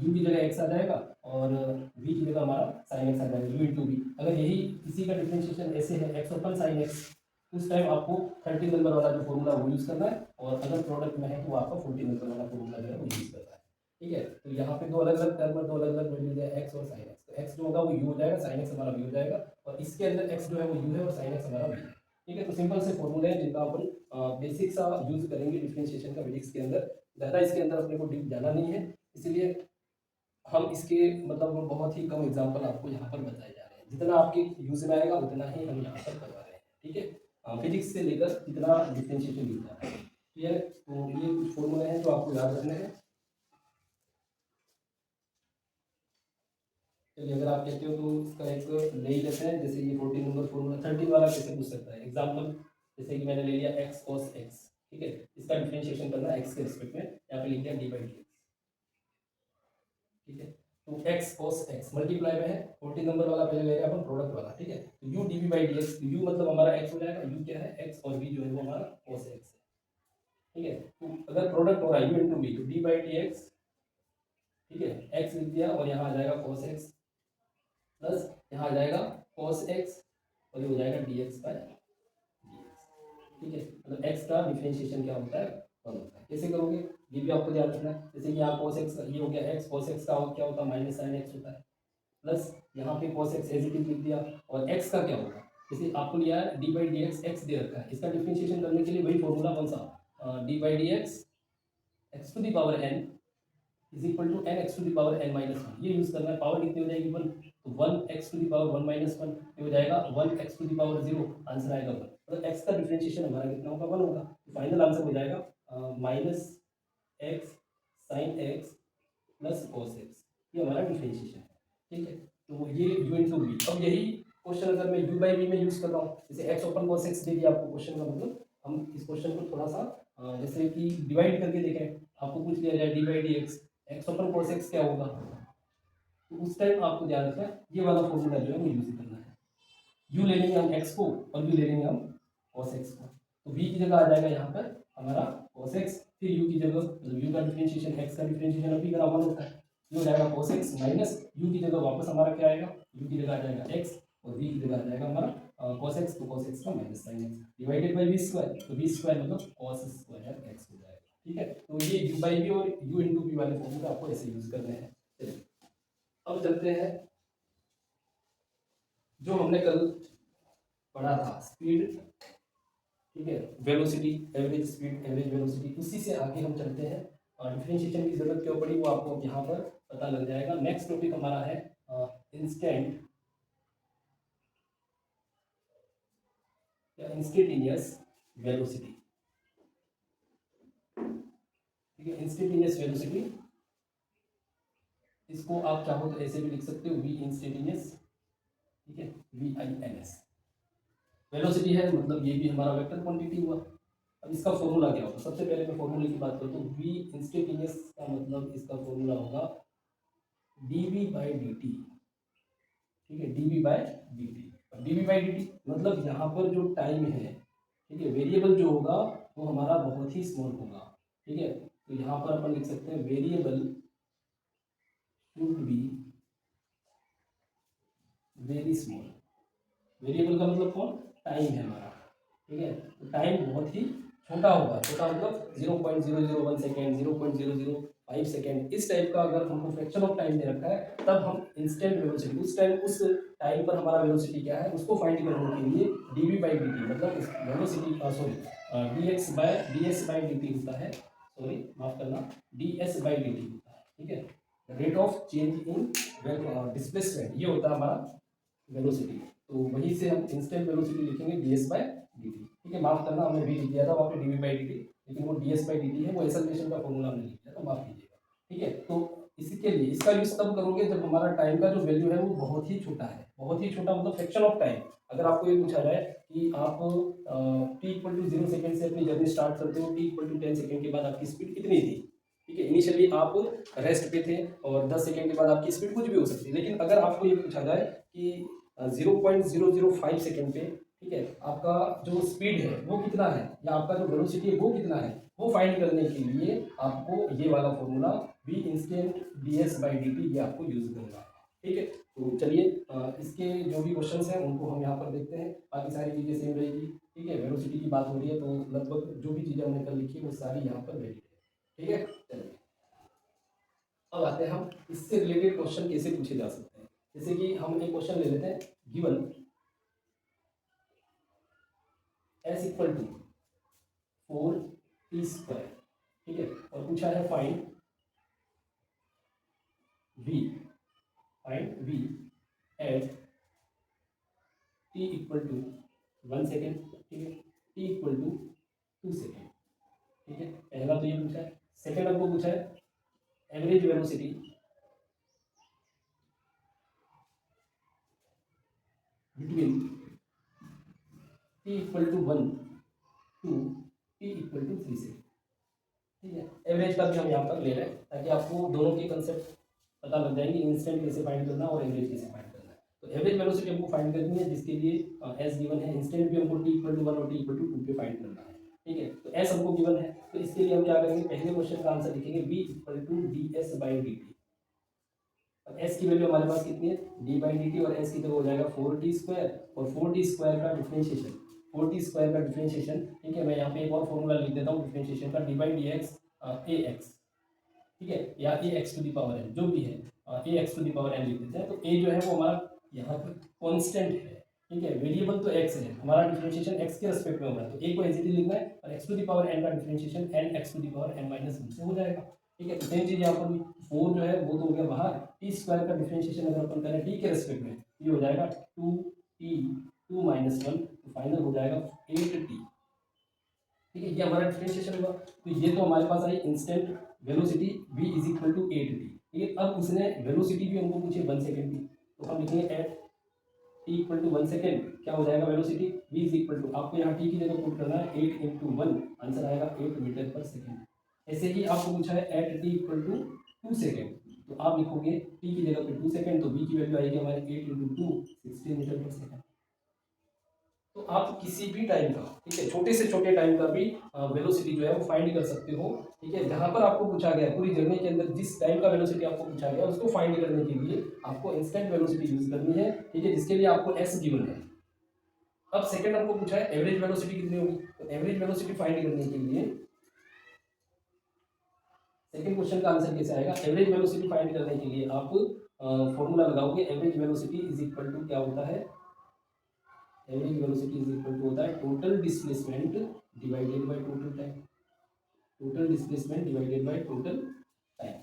यू की जगह एक्स आ जाएगा और वी की जगह हमारा साइन एक्स आ जाएगा, यू इंटू वी। अगर यही इसी का डिफरेंशिएशन ऐसे है एक्स ओपन साइन एक्स, उस टाइम आपको 13 नंबर वाला जो फॉर्मूला वो यूज़ करना है, और अगर प्रोडक्ट में है तो आपका 14 नंबर वाला फॉर्मूला जो है वो यूज़ करना है, ठीक है। तो यहाँ पे दो अलग अलग टर्म, दो अलग अलग वैल्यूज है एक्स और साइन एक्स। तो एक्स जो होगा वो यू हो जाएगा, साइन एक्स हमारा वी हो जाएगा, और इसके अंदर एक्स जो है वो यू है और साइन एक्स हमारा वी है, ठीक है। तो सिंपल से फॉर्मूले हैं जिनका अपन बेसिक सा यूज करेंगे डिफरेंशिएशन का फिजिक्स के अंदर, ज़्यादा इसके अंदर अपने को डीप जाना नहीं है, इसलिए हम इसके मतलब बहुत ही कम एग्जाम्पल आपको यहाँ पर बताए जा रहे हैं। जितना आपके यूज में आएगा उतना ही हम यहाँ पर करवा रहे हैं, ठीक है। फिजिक्स से लेकर जितना डिफरेंशिएशन मिलता है, ठीक है। तो ये कुछ फॉर्मूले हैं जो आपको याद रखने हैं। चलिए, अगर आप कहते हो तो इसका एक ले ही लेते हैं। जैसे ये 14 नंबर फॉर्मूला 13 वाला कैसे पूछ सकता है एग्जाम्पल, जैसे कि मैंने ले लिया एक्स कॉस एक्स, ठीक है। इसका डिफरेंशिएशन करना है एक्स के रिस्पेक्ट में, यहाँ पे लिख दिया डी बाई डी एक्स, ठीक है। तो एक्स कॉस एक्स मल्टीप्लाई में है, 14 नंबर वाला पहले ले रहे हैं अपन प्रोडक्ट वाला, ठीक है। तो u d v by d x, u मतलब हमारा एक्स हो जाएगा, यू क्या है एक्स, और वी जो है वो हमारा कॉस एक्स है, ठीक है। तो अगर प्रोडक्ट हो रहा है यू इंटू वी, तो डी बाई डी एक्स, ठीक है, एक्स लिख दिया और यहाँ आ जाएगा कॉस एक्स प्लस यहाँ आ जाएगा cos x, और ये हो जाएगा dx बाय dx, ठीक है। मतलब x का डिफरेंशिएशन क्या होता है, वन होता है। कैसे करोगे ये भी आपको ध्यान रखना है। जैसे कि यहाँ cos x, ये हो गया x, cos x का क्या होता है माइनस साइन x होता है, प्लस यहाँ पे cos x as it is लिख दिया, और x का क्या होगा, जैसे आपको लिया है d by d x, x दे रखा है, इसका डिफरेंशिएशन करने के लिए वही फॉर्मूला कौन सा, d by d x x to the power n is equal to n x to the power n minus one, ये यूज करना है। पावर कितनी हो जाएगी वन, तो one x to the power one minus one, ये हो जाएगा one x to the power zero, answer आएगा वन। मतलब एक्स का डिफरेंशिएशन हमारा कितना होगा, वन होगा। तो फाइनल आंसर हो जाएगा minus x sine x plus cos x, ये हमारा डिफरेंशिएशन है, ठीक है। तो ये यू इंटू वी। अब यही क्वेश्चन अगर मैं यू बाई वी में यूज कर रहा हूँ, जैसे एक्स ओपन कॉस एक्स दे दिया आपको क्वेश्चन का, मतलब हम इस क्वेश्चन को थोड़ा सा जैसे कि डिवाइड करके देखें, आपको पूछ लिया जाए D by d x, x open cos x क्या होगा, तो उस टाइम आपको ध्यान रखना है ये वाला फॉर्मूला जो है वो यूज करना है। यू ले लेंगे हम एक्स को और यू ले लेंगे हम कॉस एक्स को, तो वी की जगह आ जाएगा यहाँ पर हमारा कॉस एक्स, फिर यू की जगह मतलब यू का डिफरेंशिएशन एक्स का डिफरेंशिएशन अभी करा वन होता है, ये हो जाएगा कॉस एक्स माइनस यू की जगह वापस हमारा क्या आएगा, यू की जगह आ जाएगा एक्स और वी की जगह आ जाएगा हमारा कॉस एक्स, तो कॉस एक्स का minus sine x divided by v square, तो वी स्क्वायर मतलब कॉस स्क्वायर एक्स हो जाएगा, ठीक है। तो ये यू बाई वी और यू इंटू वी वाले फॉर्मूले आपको ऐसे यूज करने हैं। चलिए अब चलते हैं जो हमने कल पढ़ा था स्पीड, ठीक है, velocity, average speed, average velocity, उसी से आगे हम चलते हैं। डिफरेंशिएशन की जरूरत क्यों पड़ी वो आपको यहाँ पर पता लग जाएगा। नेक्स्ट टॉपिक हमारा है इंस्टेंट या इंस्टेंटेनियस वेलोसिटी, ठीक है। इंस्टेंटेनियस वेलोसिटी, इसको आप चाहो तो ऐसे भी लिख सकते हो वी इंस्टेंटेनियस, ठीक है, v i n s. Velocity है मतलब ये भी हमारा वेक्टर क्वांटिटी हुआ। अब इसका फॉर्मूला क्या होगा, सबसे पहले मैं फॉर्मूले की बात करता हूँ। वी इंस्टेंटेनियस का मतलब इसका फॉर्मूला होगा d v by d t, ठीक है, d v by d t. D v by d t मतलब यहाँ पर जो टाइम है, ठीक है, वेरिएबल जो होगा वो हमारा बहुत ही स्मॉल होगा, ठीक है। तो यहाँ पर अपन लिख सकते हैं variable should be very small. Variable का मतलब कौन, टाइम है हमारा, ठीक है। तो टाइम बहुत ही छोटा होगा, छोटा मतलब 0.001 सेकेंड, 0.005 सेकेंड, इस टाइप का अगर हमको फ्रैक्शन ऑफ टाइम दे रखा है, तब हम इंस्टेंट वेलोसिटी, उस टाइम उस टाइम पर हमारा वेलोसिटी क्या है उसको फाइंड करने के लिए d v by d t मतलब velocity sorry d x by d t होता है। सॉरी माफ करना, ds बाई dt होता है, ठीक है। Rate of change in displacement ये होता है हमारा वेलोसिटी, तो वहीं से हम इंस्टेंट वेलोसिटी लिखेंगे ds बाई dt, ठीक है। माफ करना हमने v लिख दिया था वहाँ पे dv बाई dt, लेकिन वो ds बाई dt है, वो एक्सेलरेशन का फॉर्मूला हमने लिख दिया था, माफ कीजिएगा, ठीक है। तो इसके लिए इसका यूज तब करोगे जब हमारा टाइम का जो वैल्यू है वो बहुत ही छोटा है, बहुत ही छोटा मतलब फ्रैक्शन ऑफ टाइम। अगर आपको ये पूछा जाए कि आप t इक्वल टू 0 सेकेंड से अपनी जर्नी स्टार्ट करते हो, t इक्वल टू 10 सेकेंड के बाद आपकी स्पीड कितनी थी, ठीक है। इनिशियली आप रेस्ट पे थे और 10 सेकेंड के बाद आपकी स्पीड कुछ भी हो सकती है, लेकिन अगर आपको ये पूछा जाए कि 0.005 सेकेंड पे, ठीक है, आपका जो स्पीड है वो कितना है या आपका जो वेलोसिटी है वो कितना है, वो फाइंड करने के लिए आपको ये वाला formula v instant ds by dt ये आपको यूज करना है, ठीक है। तो चलिए इसके जो भी क्वेश्चंस हैं उनको हम यहाँ पर देखते हैं, बाकी सारी चीज़ें सेम रहेगी, ठीक है। वेलोसिटी की बात हो रही है तो लगभग जो भी चीज़ें हमने कल लिखी है वो सारी यहाँ पर वैलिड है, ठीक है। चलिए अब आते हैं हम इससे रिलेटेड क्वेश्चन कैसे पूछे जा सकते हैं। जैसे कि हम एक क्वेश्चन ले लेते हैं, given s equal to 4t square, ठीक है, और पूछा है find v at t equal to 1 second, ठीक है, t इक्वल टू 2 सेकेंड, ठीक है। पहला तो ये पूछा है। सेकेंड हमको पूछा है average velocity between t equal to 1 to t equal to 3 second, ठीक है। एवरेज का भी हम यहाँ पर ले रहे हैं ताकि आपको दोनों के कंसेप्ट पता लग जाएंगे, इंस्टेंट कैसे फाइंड करना और एवरेज कैसे फाइंड करना है। तो एवरेज वेलोसिटी हमको फाइंड करनी है, जिसके लिए एस गिवन है, इंस्टेंट भी हमको t इक्वल टू 1 और t इक्वल टू 2 पे फाइंड करना है, ठीक है। तो एस हमको गिवन है, तो इसके लिए हम क्या करेंगे, पहले क्वेश्चन का आंसर लिखेंगे v equal to ds by dt। अब s की वैल्यू हमारे पास कितनी है, d बाई dt, और s की जगह हो जाएगा 4t स्क्वायर, और 4t स्क्वायर का डिफरेंशिएशन, 4t स्क्वायर का डिफरेंशिएशन, ठीक है। मैं यहाँ पे एक और फॉर्मूला लिख देता हूँ डिफरेंशिएशन का, d बाई dx ax, ठीक है, या a x to the power n जो भी है, a x to the power n लिख देते हैं। तो ए जो है वो हमारा यहाँ पर कांस्टेंट है, ठीक है, वेरिएबल तो एक्स है, हमारा डिफरेंशिएशन एक्स के रेस्पेक्ट में होगा, तो ए को एज इट इज लिखना है, और x to the power n का differentiation n x to the power n minus one से हो जाएगा, ठीक है। तो सेम चीज़ यहाँ पर भी 4 जो है वो तो हो गया बाहर, टी स्क्वायर का डिफरेंशिएशन अगर अपन करें टी के रेस्पेक्ट में, ये हो जाएगा 2t 2 माइनस 1, तो फाइनल हो जाएगा 8t, ठीक है, ये हमारा डिफरेंशिएशन होगा। तो ये तो हमारे पास आई instant velocity v is equal to 8t, ठीक है। अब उसने वेलोसिटी भी हमको पूछी 1 सेकेंड की, तो हम लिखेंगे at t equal to 1 second, क्या हो जाएगा velocity v is equal to, आपको यहाँ t की जगह पुट करना है 8 इंटू 1, आंसर आएगा 8 मीटर पर सेकेंड। ऐसे ही आपको पूछा है at t equal to 2 second, तो आप लिखोगे t की जगह पे 2 सेकेंड, तो v की वैल्यू आएगी हमारी 8 इंटू 2 16 मीटर पर सेकेंड। तो आप किसी भी टाइम का, ठीक है, छोटे से छोटे टाइम का भी वेलोसिटी जो है वो फाइंड कर सकते हो, ठीक है। जहां पर आपको पूछा गया पूरी जर्नी के अंदर जिस टाइम का वेलोसिटी आपको पूछा गया उसको फाइंड करने के लिए आपको इंस्टेंट वेलोसिटी यूज करनी है, ठीक है, जिसके लिए आपको एस गिवन है। अब सेकंड हमको पूछा है एवरेज वेलोसिटी कितनी होगी, तो एवरेज वेलोसिटी फाइंड करने के लिए सेकंड क्वेश्चन का आंसर कैसे आएगा, एवरेज वेलोसिटी फाइंड करने के लिए आप फॉर्मूला लगाओगे, average velocity is equal to क्या होता है, average velocity is equal to होता है total displacement divided by total time, total displacement divided by total time.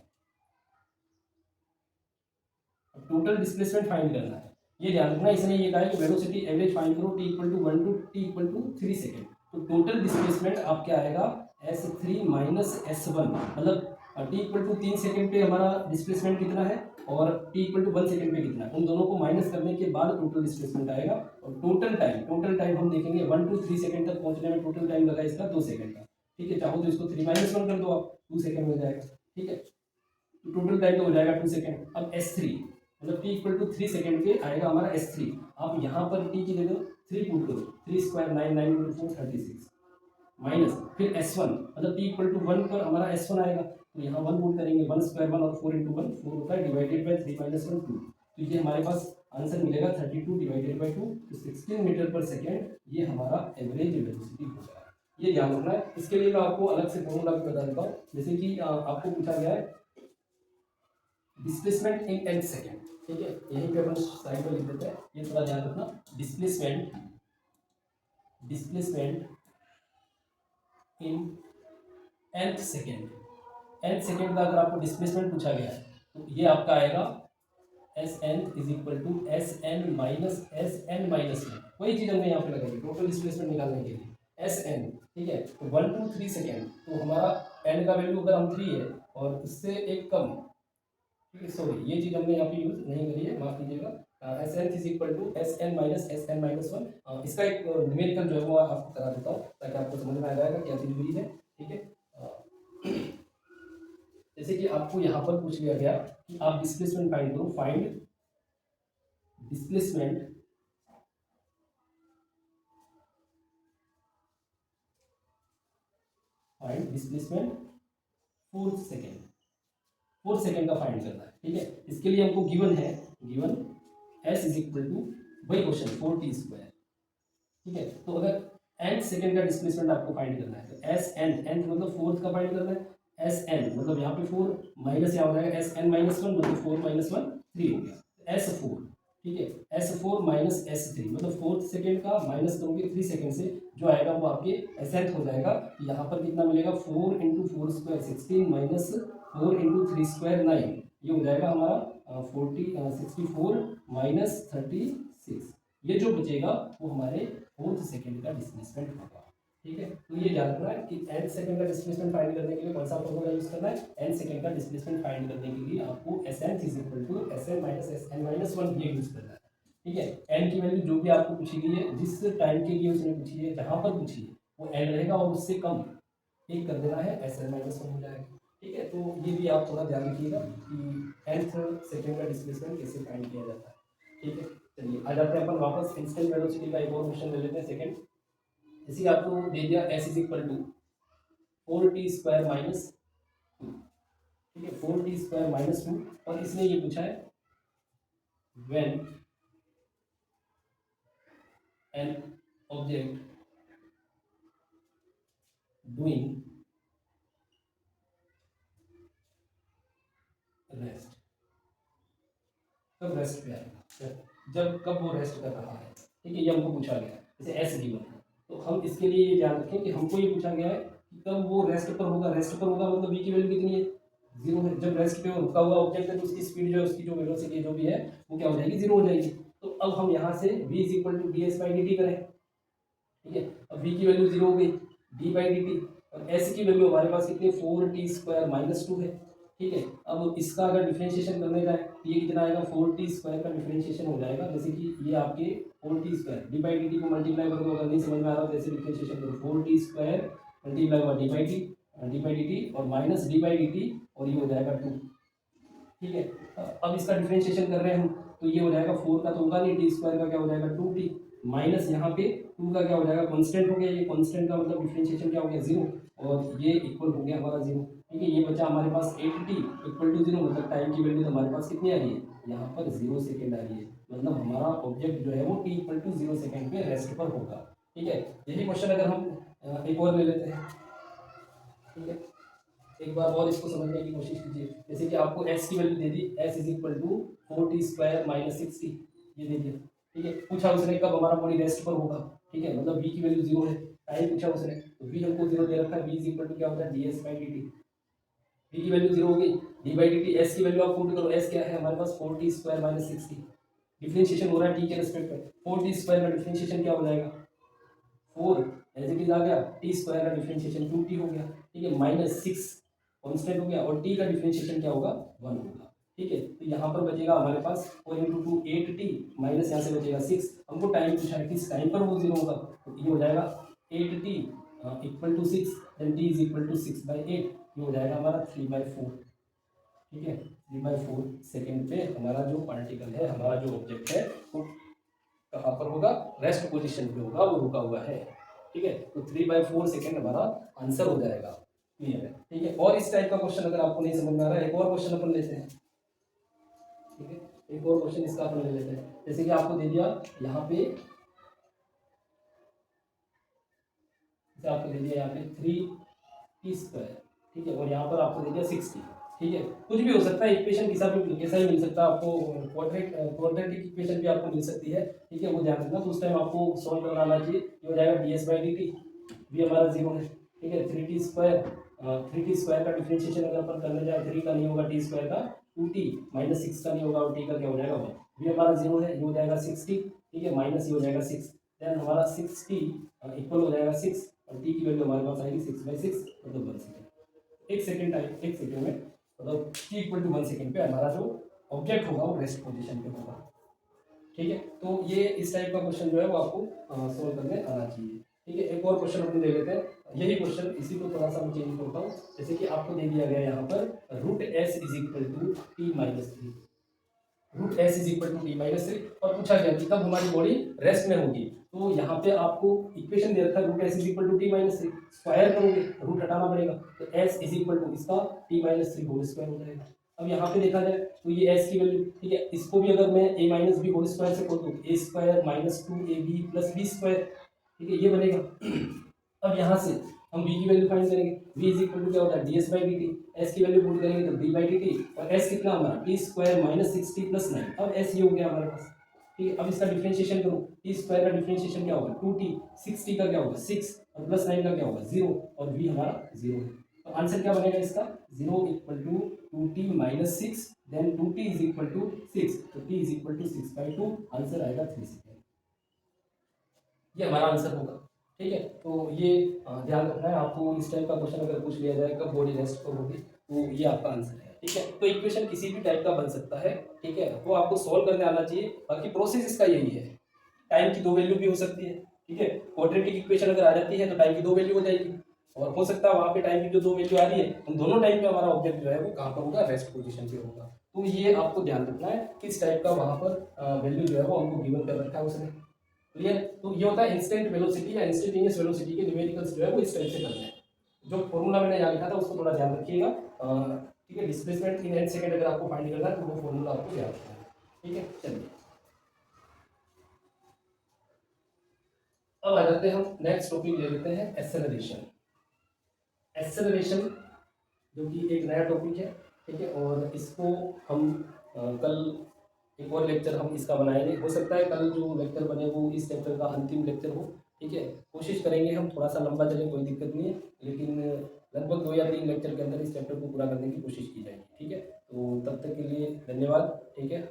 अब टोटल डिस्प्लेसमेंट फाइंड करना है, ये ध्यान रखना, इसने ये कहा है कि वेलोसिटी एवरेज फाइंड करो t equal to 1 to t equal to 3 second, तो टोटल डिस्प्लेसमेंट आप क्या आएगा s3 माइनस s1, मतलब t इक्वल टू 3 सेकेंड पे हमारा डिस्प्लेसमेंट कितना है और t इक्वल टू 1 सेकेंड पे कितना है, उन दोनों को माइनस करने के बाद टोटल डिस्प्लेसमेंट आएगा। और टोटल टाइम हम देखेंगे 1 टू 3 सेकेंड तक पहुंचने में टोटल टाइम लगा इसका 2 सेकेंड का, ठीक है। चाहो तो इसको 3 माइनस 1 कर दो आप, 2 सेकेंड हो जाएगा, ठीक है। तो टोटल टाइम तो हो जाएगा 2 सेकेंड। अब S3 मतलब t इक्वल टू 3 सेकेंड पे आएगा हमारा S3, आप यहाँ पर t की जगह 3 पुट करो, 3 स्क्वायर 9 9 इंटू 4 36 माइनस, फिर S1 मतलब t इक्वल टू 1 पर हमारा S1 आएगा, तो यहाँ 1 पुट करेंगे, 1 स्क्वायर 1 और 4 इंटू 1 4 होता है, डिवाइडेड बाई 3 माइनस 1 2, तो ये हमारे पास आंसर मिलेगा 32 डिवाइडेड बाई 2, तो 16 मीटर पर सेकेंड, ये हमारा एवरेज वेलोसिटी होगा। ये ध्यान रखना है, इसके लिए मैं आपको अलग से फॉर्मूला भी बता देता हूँ, जैसे कि आपको पूछा गया है डिस्प्लेसमेंट इन n सेकेंड, ठीक है, यहीं पे अपन साइड में लिख देते हैं, ये थोड़ा ध्यान रखना, डिस्प्लेसमेंट इन nth सेकेंड का अगर आपको डिस्प्लेसमेंट पूछा गया है तो ये आपका आएगा s n is equal to s n minus one. वही चीज़ हमने यहाँ पे लगाई टोटल डिस्प्लेसमेंट निकालने के लिए एस एन। ठीक है, तो 1 2 3 सेकेंड, तो हमारा एन का वैल्यू अगर हम 3 है और उससे एक कम, ठीक है, सॉरी ये चीज़ हमने यहाँ पे यूज नहीं करी है, माफ कीजिएगा। S n is equal to s n minus one. इसका एक न्यूमेरिकल जो है वो आपको करा देता हूँ ताकि आपको समझ में आ जाएगा क्या चीज़ हुई है। ठीक है, जैसे कि आपको यहाँ पर पूछ लिया गया कि आप डिस्प्लेसमेंट फाइंड करो, फाइंड डिस्प्लेसमेंट फोर्थ सेकेंड का फाइंड करना है। ठीक है, इसके लिए हमको गिवन है, given s is equal to वही क्वेश्चन 4t²। ठीक है, तो अगर nth सेकेंड का डिस्प्लेसमेंट आपको फाइंड करना है तो एस एन, nth मतलब फोर्थ का फाइंड करना है, एस एन मतलब यहाँ पे 4 माइनस यहाँ हो जाएगा एस एन माइनस वन, मतलब 4 माइनस वन 3 हो गया, एस 4। ठीक है, एस 4 माइनस एस 3 मतलब फोर्थ सेकेंड का माइनस करोगे 3 सेकेंड से, जो आएगा वो आपके एस एंथ हो जाएगा। यहाँ पर कितना मिलेगा 4 इंटू 4² 16 माइनस 4 इंटू 3² 9, ये हो जाएगा हमारा 64 माइनस 36। ये जो बचेगा वो हमारे फोर्थ सेकेंड का डिस्प्लेसमेंट होगा। ठीक है, तो ये ध्यान रखना है कि nth सेकेंड का डिस्प्लेसमेंट फाइंड करने के लिए कौन सा फॉर्मूला यूज करना है, nth सेकेंड का डिस्प्लेसमेंट फाइंड करने के लिए आपको s n is equal to s n minus s n minus one ये यूज करना है। ठीक है, एन की वैल्यू जो भी आपको पूछी गई है, जिस टाइम के लिए उसने पूछी है, जहां पर पूछी है वो एन रहेगा और उससे कम एक कर देना है, एस एन माइनस वन हो जाएगा। ठीक है, तो ये भी आप थोड़ा ध्यान रखिएगा कि nth सेकेंड का डिस्प्लेसमेंट कैसे फाइंड किया जाता है। ठीक है, चलिए आ जाते हैं अपन वापस इंस्टेंट वेलोसिटी का एक और क्वेश्चन ले लेते हैं सेकेंड। जैसे आपको दे दिया s is equal to 4t² minus 2। ठीक है, 4t² माइनस 2, और इसने ये पूछा है when an object doing rest, कब रेस्ट पे आएगा, जब कब वो रेस्ट कर रहा है। ठीक है, ये हमको पूछा गया है, जैसे एस गिवन है, तो हम इसके लिए ये ध्यान रखें कि हमको ये पूछा गया है कि कब वो रेस्ट पर होगा। रेस्ट पर होगा मतलब v की वैल्यू कितनी है, 0 है। जब रेस्ट पे रुका हुआ ऑब्जेक्ट है तो उसकी स्पीड जो है, उसकी जो वेलोसिटी जो भी है वो क्या हो जाएगी, 0 हो जाएगी। तो अब हम यहाँ से v is equal to d s by d t करें। ठीक है, अब v की वैल्यू 0 हो गई, d बाई डी टी, और s की वैल्यू हमारे पास कितनी है 4t² माइनस 2 है। ठीक है, अब इसका अगर डिफरेंशिएशन करने जाए तो ये कितना आएगा 4t² का डिफरेंशिएशन हो जाएगा, जैसे कि ये आपके 4t² D by d T को मल्टीप्लाई कर दो, अगर नहीं समझ में आ रहा तो ऐसे डिफरेंशिएशन करो, 4t² मल्टीप्लाई हुआ डी बाई डी टी और minus D by d T, और ये हो जाएगा 2। ठीक है, अब इसका डिफरेंशिएशन कर रहे हैं हम, तो ये हो जाएगा 4 का तो होगा नहीं, t² का क्या हो जाएगा 2t, माइनस यहाँ पे 2 का क्या हो जाएगा कांस्टेंट हो गया, ये कांस्टेंट का मतलब डिफरेंशिएशन क्या हो गया 0, और ये इक्वल हो गया हमारा 0। ठीक है, ये बचा हमारे पास 8t इक्वल टू 0, मतलब टाइम की वैल्यू हमारे पास कितनी आ रही है, यहाँ पर 0 सेकेंड आ रही है, मतलब हमारा ऑब्जेक्ट जो है वो t इक्वल टू 0 सेकेंड पे रेस्ट पर होगा। ठीक है, यही क्वेश्चन अगर हम एक और ले लेते हैं। ठीक है, एक बार और इसको समझने की कोशिश कीजिए। जैसे कि आपको x की वैल्यू दे दी, s is equal to 4t² minus 6t, ये दे दिया। ठीक है, पूछा उसने कब हमारा बॉडी रेस्ट पर होगा। ठीक है, मतलब v की वैल्यू 0 है, टाइम पूछा उसने, तो v हमको 0 दे रखा है, v इज इक्वल टू क्या होता है ds बाई dt। v की वैल्यू 0 हो गई, d बाई dt, s की वैल्यू आप पुट करो, s क्या है हमारे पास 4t² माइनस 6t, डिफरेंशिएशन हो रहा है t के रेस्पेक्ट में, 4t² का डिफरेंशिएशन क्या हो जाएगा 4 एज इट इज आ गया, t² का डिफरेंशिएशन 2t हो गया। ठीक है, माइनस 6 कांस्टेंट हो गया, और t का डिफरेंशिएशन क्या होगा 1 होगा। ठीक है, तो यहाँ पर बचेगा हमारे पास 4 इंटू 2 8t, माइनस यहाँ से बचेगा 6, हमको टाइम पूछा है किस टाइम पर वो 0 होगा, तो ये हो जाएगा 8t equal to 6, then t is equal to 6 by 8, ये हो जाएगा हमारा 3/4। ठीक है, 3/4 सेकेंड पे हमारा जो पार्टिकल है, हमारा जो ऑब्जेक्ट है वो कहाँ पर होगा, रेस्ट पोजीशन पे होगा, वो रुका हुआ है। ठीक है, तो 3/4 सेकेंड हमारा आंसर हो जाएगा। क्लियर है। ठीक है, और इस टाइप का क्वेश्चन अगर आपको नहीं समझ में आ रहा है, एक और क्वेश्चन अपन लेते हैं। ठीक है, एक और क्वेश्चन इसका अपन ले लेते हैं। जैसे कि आपको दे दिया यहाँ पे, जैसे आपको दे दिया यहाँ पे 3t²। ठीक है, और यहाँ पर आपको दे दिया 6t। ठीक है, कुछ भी हो सकता है, इक्वेशन कैसा ही मिल सकता है आपको, क्वाड्रेटिक इक्वेशन भी आपको मिल सकती है। ठीक है, वो ध्यान रखना, तो उस टाइम आपको सॉल्व करना आना चाहिए। ये हो जाएगा ds बाई dt, भी हमारा 0 है। ठीक है, 3t² 3t² का डिफरेंशिएशन अगर अपन करने जाए 3 का नहीं होगा t² का 2t माइनस 6 का नहीं होगा और t का क्या हो जाएगा 1। भी हमारा 0 है, ये हो जाएगा 6t, ठीक है, माइनस ये हो जाएगा 6, देन हमारा 6t इक्वल हो जाएगा 6 और t की वैल्यू हमारे पास आएगी 6/6 मतलब 1 सेकेंड। एक सेकेंड टाइम, एक सेकेंड में मतलब t इक्वल टू 1 सेकेंड पे हमारा जो ऑब्जेक्ट होगा वो रेस्ट पोजीशन पे होगा। ठीक है, तो ये इस टाइप का क्वेश्चन जो है वो आपको सोल्व करने आना चाहिए। ठीक है, एक और क्वेश्चन अपन ले लेते हैं, यही क्वेश्चन, इसी को थोड़ा सा मैं चेंज करता हूँ। जैसे कि आपको दे दिया गया यहाँ पर root s is equal to t-3, root s is equal to t-3 और पूछा गया कि कब हमारी बॉडी रेस्ट में होगी। तो यहाँ पे आपको इक्वेशन दे रखा है root s is equal to t-3, square करोगे रूट हटाना पड़ेगा तो एस इज इक्वल टू इसका t-3 होल स्क्वायर हो जाएगा। अब यहाँ पे देखा जाए तो ये एस की वैल्यू, ठीक है, इसको भी अगर मैं a minus b whole square से खोल दूँ a² minus 2ab plus b², ठीक है, ये बनेगा। अब यहाँ से हम b की वैल्यू फाइंड करेंगे, v इज इक्वल टू क्या होता है ds/dt, s की वैल्यू पुट करेंगे तो d/dt और s कितना हमारा t² माइनस 6t प्लस 9। अब s ये हो गया हमारे पास, ठीक है। अब इसका डिफरेंशिएशन करो, t² का डिफरेंशिएशन क्या होगा 2t, 6t का क्या होगा 6 और प्लस 9 का क्या होगा 0 और v हमारा 0 है। तो आंसर क्या बनेगा इसका 0 equal to 2t minus 6 then 2t is equal to 6, तो t is equal to 6/2, answer आएगा 3 सेकेंड। ये हमारा आंसर होगा। ठीक है, तो ये ध्यान रखना है आपको, इस टाइप का क्वेश्चन अगर पूछ लिया जाए कब बॉडी रेस्ट पर होगी तो ये आपका आंसर है। ठीक है, तो इक्वेशन किसी भी टाइप का बन सकता है, ठीक है, वो आपको सॉल्व करने आना चाहिए। बाकी प्रोसेस इसका यही है, टाइम की 2 वैल्यू भी हो सकती है, ठीक है, क्वाड्रेटिक इक्वेशन अगर आ जाती है तो टाइम की 2 वैल्यू हो जाएगी और हो सकता है वहाँ पे टाइम की जो 2 वैल्यू आ रही है उन दोनों टाइम पे हमारा ऑब्जेक्ट जो है वो कहाँ पर होगा, रेस्ट पोजीशन पे होगा। तो ये आपको ध्यान रखना है किस टाइप का वहाँ पर वैल्यू जो है वो हमको गिवन कर रखा है उसने। क्लियर, तो ये होता है इंस्टेंट वेलोसिटी या इंस्टेंटेनियस वेलोसिटी के न्यूमेरिकल्स जो है वो इस टाइप से करते हैं। जो फॉर्मूला मैंने यहाँ लिखा था उसको थोड़ा ध्यान रखिएगा। ठीक है, डिस्प्लेसमेंट इन 8 सेकंड अगर आपको फाइंड करना है तो वो फॉर्मूला आपको याद रखना है। ठीक है, चलिए अब आ जाते हैं हम नेक्स्ट टॉपिक ले लेते हैं एक्सेलरेशन। एक्सेलरेशन जो कि एक नया टॉपिक है, ठीक है, और इसको हम कल एक और लेक्चर हम इसका बनाएंगे। हो सकता है कल जो लेक्चर बने वो इस चैप्टर का अंतिम लेक्चर हो, ठीक है, कोशिश करेंगे हम थोड़ा सा लंबा चले, कोई दिक्कत नहीं है, लेकिन लगभग 2 या 3 लेक्चर के अंदर इस चैप्टर को पूरा करने की कोशिश की जाएगी। ठीक है, तो तब तक के लिए धन्यवाद। ठीक है।